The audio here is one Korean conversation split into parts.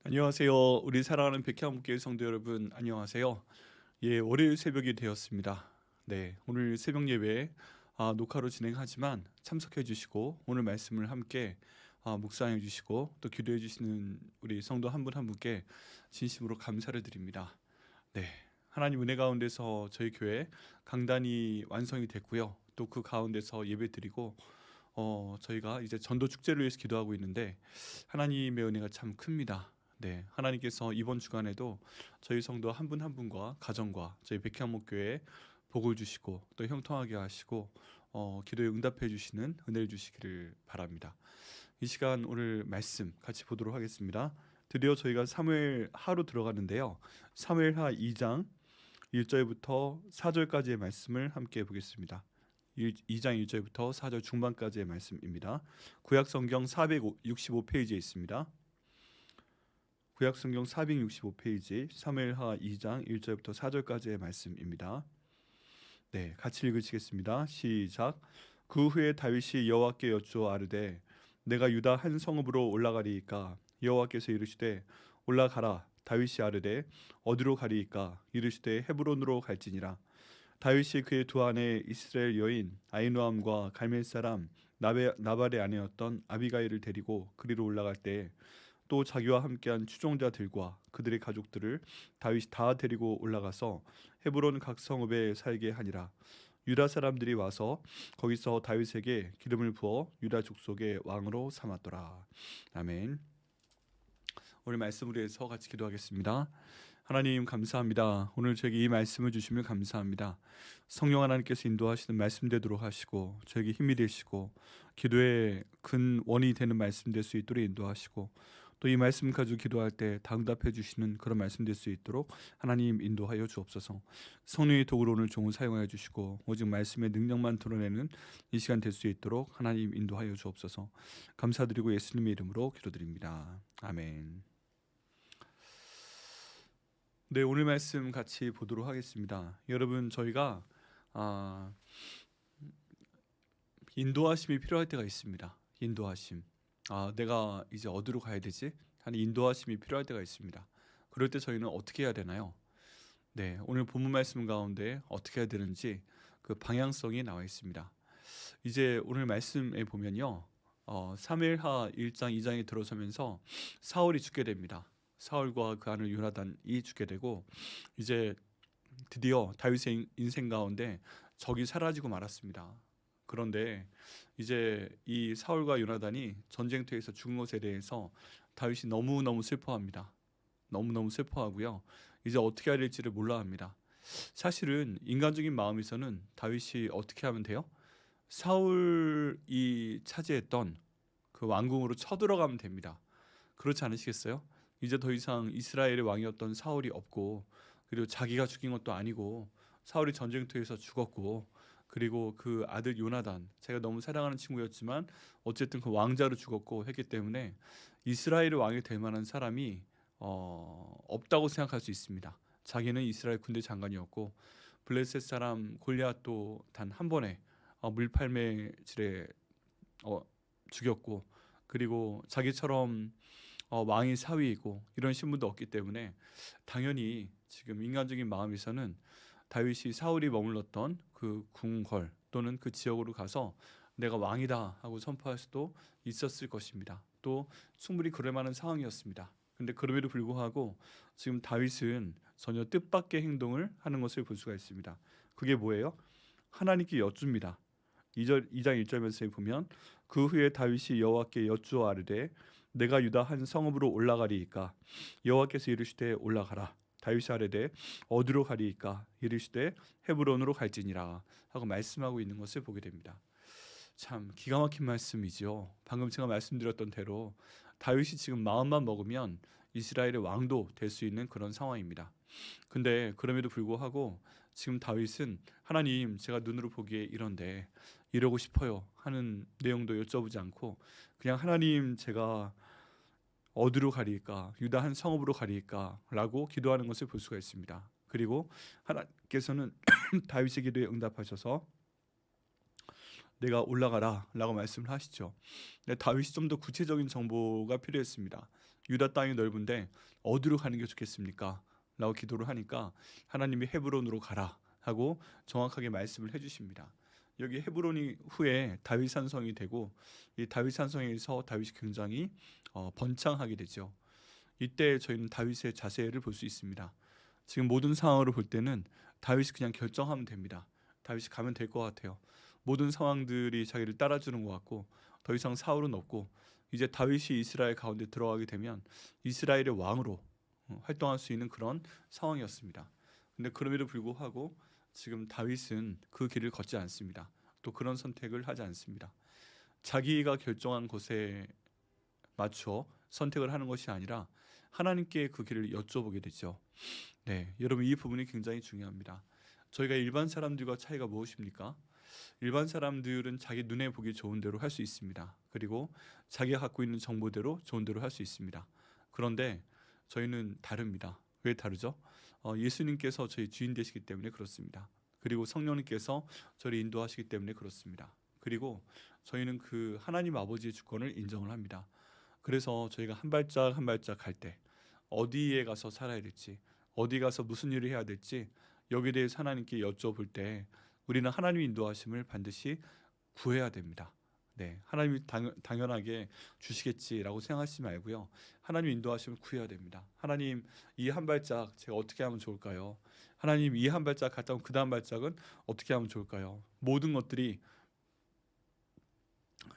안녕하세요. 우리 사랑하는 백향목교회 성도 여러분, 안녕하세요. 예, 월요일 새벽이 되었습니다. 네, 오늘 새벽 예배 녹화로 진행하지만 참석해 주시고 오늘 말씀을 함께 묵상해 주시고 또 기도해 주시는 우리 성도 한 분 한 분께 진심으로 감사를 드립니다. 네, 하나님 은혜 가운데서 저희 교회 강단이 완성이 됐고요. 또 그 가운데서 예배 드리고 저희가 이제 전도 축제를 위해서 기도하고 있는데 하나님의 은혜가 참 큽니다. 네, 하나님께서 이번 주간에도 저희 성도 한 분 한 분과 가정과 저희 백향목교회에 복을 주시고 또 형통하게 하시고 기도에 응답해 주시는 은혜를 주시기를 바랍니다. 이 시간 오늘 말씀 같이 보도록 하겠습니다. 드디어 저희가 사무엘 하로 들어가는데요. 사무엘하 2장 1절부터 4절까지의 말씀을 함께 보겠습니다. 2장 1절부터 4절 중반까지의 말씀입니다. 구약 성경 465페이지에 있습니다. 구약 성경 465페이지 사무엘하 2장 1절부터 4절까지의 말씀입니다. 네, 같이 읽으시겠습니다. 시작. 그 후에 다윗이 여호와께 여쭈어 아르되 내가 유다 한 성읍으로 올라가리이까 여호와께서 이르시되 올라가라. 다윗이 아르되 어디로 가리이까 이르시되 헤브론으로 갈지니라. 다윗이 그의 두 아내 이스라엘 여인 아히노암과 갈멜 사람 나발의 아내였던 아비가일을 데리고 그리로 올라갈 때 또 자기와 함께한 추종자들과 그들의 가족들을 다윗이 다 데리고 올라가서 헤브론 각 성읍에 살게 하니라. 유다 사람들이 와서 거기서 다윗에게 기름을 부어 유다 족속의 왕으로 삼았더라. 아멘. 오늘 말씀을 위해서 같이 기도하겠습니다. 하나님 감사합니다. 오늘 저에게 이 말씀을 주시면 감사합니다. 성령 하나님께서 인도하시는 말씀 되도록 하시고 저에게 힘이 되시고 기도의 근원이 되는 말씀 될 수 있도록 인도하시고 또 이 말씀 가지고 기도할 때 응답해 주시는 그런 말씀 될 수 있도록 하나님 인도하여 주옵소서. 성령의 도구로 오늘 종을 사용하여 주시고 오직 말씀의 능력만 드러내는 이 시간 될 수 있도록 하나님 인도하여 주옵소서. 감사드리고 예수님의 이름으로 기도드립니다. 아멘. 네, 오늘 말씀 같이 보도록 하겠습니다. 여러분, 저희가 인도하심이 필요할 때가 있습니다. 인도하심. 내가 이제 어디로 가야 되지? 하는 인도하심이 필요할 때가 있습니다. 그럴 때 저희는 어떻게 해야 되나요? 네, 오늘 본문 말씀 가운데 어떻게 해야 되는지 그 방향성이 나와 있습니다. 이제 오늘 말씀에 보면요, 사무엘하 1장 2장에 들어서면서 사울이 죽게 됩니다. 사울과 그 아들 요나단이 죽게 되고 이제 드디어 다윗의 인생 가운데 적이 사라지고 말았습니다. 그런데 이제 이 사울과 요나단이 전쟁터에서 죽은 것에 대해서 다윗이 너무너무 슬퍼합니다. 너무너무 슬퍼하고요. 이제 어떻게 해야 될지를 몰라 합니다. 사실은 인간적인 마음에서는 다윗이 어떻게 하면 돼요? 사울이 차지했던 그 왕궁으로 쳐들어가면 됩니다. 그렇지 않으시겠어요? 이제 더 이상 이스라엘의 왕이었던 사울이 없고 그리고 자기가 죽인 것도 아니고 사울이 전쟁터에서 죽었고 그리고 그 아들 요나단 제가 너무 사랑하는 친구였지만 어쨌든 그 왕자로 죽었고 했기 때문에 이스라엘의 왕이 될 만한 사람이 없다고 생각할 수 있습니다. 자기는 이스라엘 군대 장관이었고 블레셋 사람 골리앗도 단 한 번에 물팔매질에 죽였고 그리고 자기처럼 왕이 사위이고 이런 신분도 없기 때문에 당연히 지금 인간적인 마음에서는 다윗이 사울이 머물렀던 그 궁궐 또는 그 지역으로 가서 내가 왕이다 하고 선포할 수도 있었을 것입니다. 또 충분히 그럴 만한 상황이었습니다. 근데 그럼에도 불구하고 지금 다윗은 전혀 뜻밖의 행동을 하는 것을 볼 수가 있습니다. 그게 뭐예요? 하나님께 여쭙니다. 2장 1절 말씀에 보면 그 후에 다윗이 여호와께 여쭈어 아르되 내가 유다 한 성읍으로 올라가리이까 여호와께서 이르시되 올라가라. 다윗이 아뢰되 어디로 가리이까 이르시되 헤브론으로 갈지니라 하고 말씀하고 있는 것을 보게 됩니다. 참 기가 막힌 말씀이죠. 방금 제가 말씀드렸던 대로 다윗이 지금 마음만 먹으면 이스라엘의 왕도 될 수 있는 그런 상황입니다. 근데 그럼에도 불구하고 지금 다윗은 하나님 제가 눈으로 보기에 이런데 이러고 싶어요 하는 내용도 여쭤보지 않고 그냥 하나님 제가 어디로 가리까 유다 한 성읍으로 가리까 라고 기도하는 것을 볼 수가 있습니다. 그리고 하나님께서는 다윗의 기도에 응답하셔서 내가 올라가라 라고 말씀을 하시죠. 근데 다윗이 좀 더 구체적인 정보가 필요했습니다. 유다 땅이 넓은데 어디로 가는 게 좋겠습니까? 라고 기도를 하니까 하나님이 헤브론으로 가라 하고 정확하게 말씀을 해주십니다. 여기 헤브론이 후에 다윗 산성이 되고 이 다윗 산성에서 다윗이 굉장히 번창하게 되죠. 이때 저희는 다윗의 자세를 볼 수 있습니다. 지금 모든 상황으로 볼 때는 다윗이 그냥 결정하면 됩니다. 다윗이 가면 될 것 같아요. 모든 상황들이 자기를 따라주는 것 같고 더 이상 사울은 없고 이제 다윗이 이스라엘 가운데 들어가게 되면 이스라엘의 왕으로 활동할 수 있는 그런 상황이었습니다. 근데 그럼에도 불구하고 지금 다윗은 그 길을 걷지 않습니다. 또 그런 선택을 하지 않습니다. 자기가 결정한 곳에 맞춰 선택을 하는 것이 아니라 하나님께 그 길을 여쭤보게 되죠. 네, 여러분 이 부분이 굉장히 중요합니다. 저희가 일반 사람들과 차이가 무엇입니까? 일반 사람들은 자기 눈에 보기 좋은 대로 할 수 있습니다. 그리고 자기가 갖고 있는 정보대로 좋은 대로 할 수 있습니다. 그런데 저희는 다릅니다. 왜 다르죠? 예수님께서 저희 주인 되시기 때문에 그렇습니다. 그리고 성령님께서 저를 인도하시기 때문에 그렇습니다. 그리고 저희는 그 하나님 아버지의 주권을 인정을 합니다. 그래서 저희가 한 발짝 한 발짝 갈 때 어디에 가서 살아야 될지, 어디 가서 무슨 일을 해야 될지 여기에 대해서 하나님께 여쭤볼 때 우리는 하나님의 인도하심을 반드시 구해야 됩니다. 네, 하나님이 당연하게 주시겠지라고 생각하지 말고요. 하나님 인도하심을 구해야 됩니다. 하나님 이 한 발짝 제가 어떻게 하면 좋을까요? 하나님 이 한 발짝 갔다 오면 그 다음 발짝은 어떻게 하면 좋을까요? 모든 것들이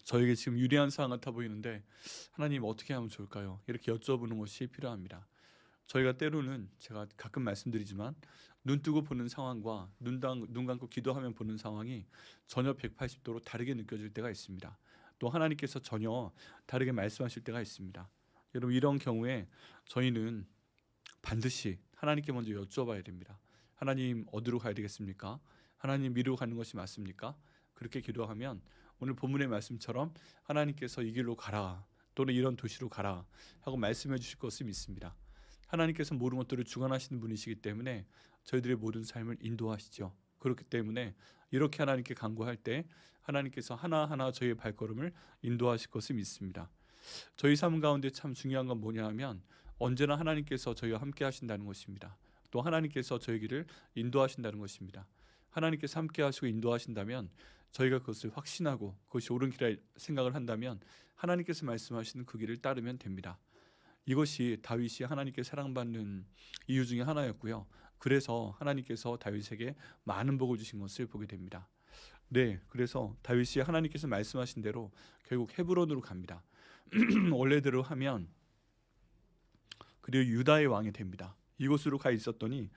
저에게 지금 유리한 상황 같아 보이는데 하나님 어떻게 하면 좋을까요? 이렇게 여쭤보는 것이 필요합니다. 저희가 때로는 제가 가끔 말씀드리지만 눈 뜨고 보는 상황과 눈 감고 기도하면 보는 상황이 전혀 180도로 다르게 느껴질 때가 있습니다. 또 하나님께서 전혀 다르게 말씀하실 때가 있습니다. 여러분 이런 경우에 저희는 반드시 하나님께 먼저 여쭤봐야 됩니다. 하나님 어디로 가야 되겠습니까? 하나님 미루어 가는 것이 맞습니까? 그렇게 기도하면 오늘 본문의 말씀처럼 하나님께서 이 길로 가라 또는 이런 도시로 가라 하고 말씀해 주실 것을 믿습니다. 하나님께서 모든 것들을 주관하시는 분이시기 때문에 저희들의 모든 삶을 인도하시죠. 그렇기 때문에 이렇게 하나님께 간구할 때 하나님께서 하나하나 저희의 발걸음을 인도하실 것을 믿습니다. 저희 삶 가운데 참 중요한 건 뭐냐 하면 언제나 하나님께서 저희와 함께 하신다는 것입니다. 또 하나님께서 저희 길을 인도하신다는 것입니다. 하나님께서 함께 하시고 인도하신다면 저희가 그것을 확신하고 그것이 옳은 길이라 생각을 한다면 하나님께서 말씀하시는 그 길을 따르면 됩니다. 이것이 다윗이 하나님께 사랑받는 이유 중에 하나였고요. 그래서 하나님께서 다윗에게 많은 복을 주신 것을 보게 됩니다. 네, 그래서 다윗이 하나님께서 말씀하신 대로 결국 헤브론으로 갑니다. 원래대로 하면 그리고 유다의 왕이 됩니다. 이곳으로 가 있었더니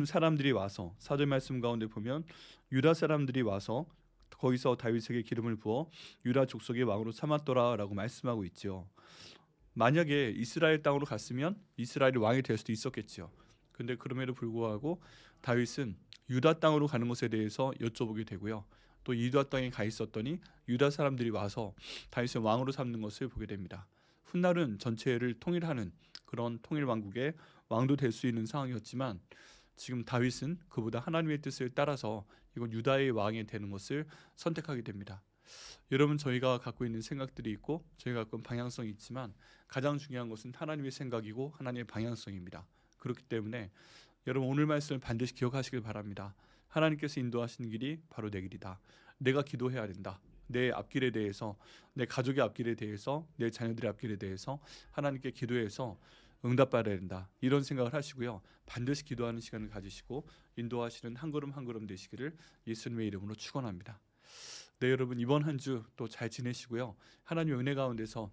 사람들이 와서 사절 말씀 가운데 보면 유다 사람들이 와서 거기서 다윗에게 기름을 부어 유다 족속의 왕으로 삼았더라라고 말씀하고 있죠. 만약에 이스라엘 땅으로 갔으면 이스라엘의 왕이 될 수도 있었겠죠. 근데 그럼에도 불구하고 다윗은 유다 땅으로 가는 것에 대해서 여쭤보게 되고요. 또 유다 땅에 가 있었더니 유다 사람들이 와서 다윗을 왕으로 삼는 것을 보게 됩니다. 훗날은 전체를 통일하는 그런 통일 왕국의 왕도 될 수 있는 상황이었지만 지금 다윗은 그보다 하나님의 뜻을 따라서 이건 유다의 왕이 되는 것을 선택하게 됩니다. 여러분 저희가 갖고 있는 생각들이 있고 저희가 갖고 있는 방향성이 있지만 가장 중요한 것은 하나님의 생각이고 하나님의 방향성입니다. 그렇기 때문에 여러분 오늘 말씀을 반드시 기억하시길 바랍니다. 하나님께서 인도하시는 길이 바로 내 길이다. 내가 기도해야 된다. 내 앞길에 대해서, 내 가족의 앞길에 대해서, 내 자녀들의 앞길에 대해서 하나님께 기도해서 응답받아야 된다. 이런 생각을 하시고요. 반드시 기도하는 시간을 가지시고 인도하시는 한 걸음 한 걸음 되시기를 예수님의 이름으로 축원합니다. 네, 여러분 이번 한 주 또 잘 지내시고요. 하나님의 은혜 가운데서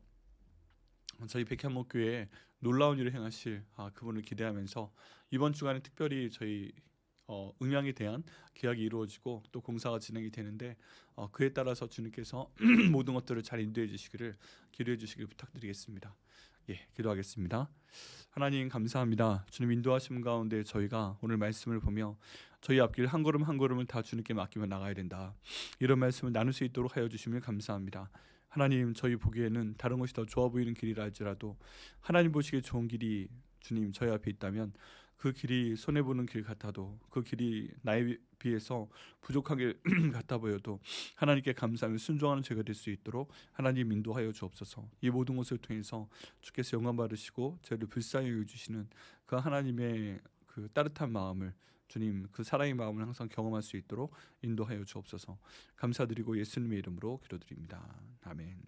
저희 백현목교회에 놀라운 일을 행하실 그분을 기대하면서 이번 주간에 특별히 저희 음양에 대한 계약이 이루어지고 또 공사가 진행이 되는데 그에 따라서 주님께서 모든 것들을 잘 인도해 주시기를 기도해 주시길 부탁드리겠습니다. 예, 기도하겠습니다. 하나님 감사합니다. 주님 인도하심 가운데 저희가 오늘 말씀을 보며 저희 앞길 한 걸음 한 걸음을 다 주님께 맡기며 나가야 된다. 이런 말씀을 나눌 수 있도록 하여 주시면 감사합니다. 하나님 저희 보기에는 다른 것이 더 좋아 보이는 길이라 할지라도 하나님 보시기에 좋은 길이 주님 저희 앞에 있다면 그 길이 손해 보는 길 같아도 그 길이 나에 비해서 부족하게 같아 보여도 하나님께 감사하며 순종하는 제가 될 수 있도록 하나님 인도하여 주옵소서. 이 모든 것을 통해서 주께서 영광 받으시고 저를 불쌍히 여겨 주시는 그 하나님의 그 따뜻한 마음을 주님 그 사랑의 마음을 항상 경험할 수 있도록 인도하여 주옵소서. 감사드리고 예수님의 이름으로 기도드립니다. 아멘.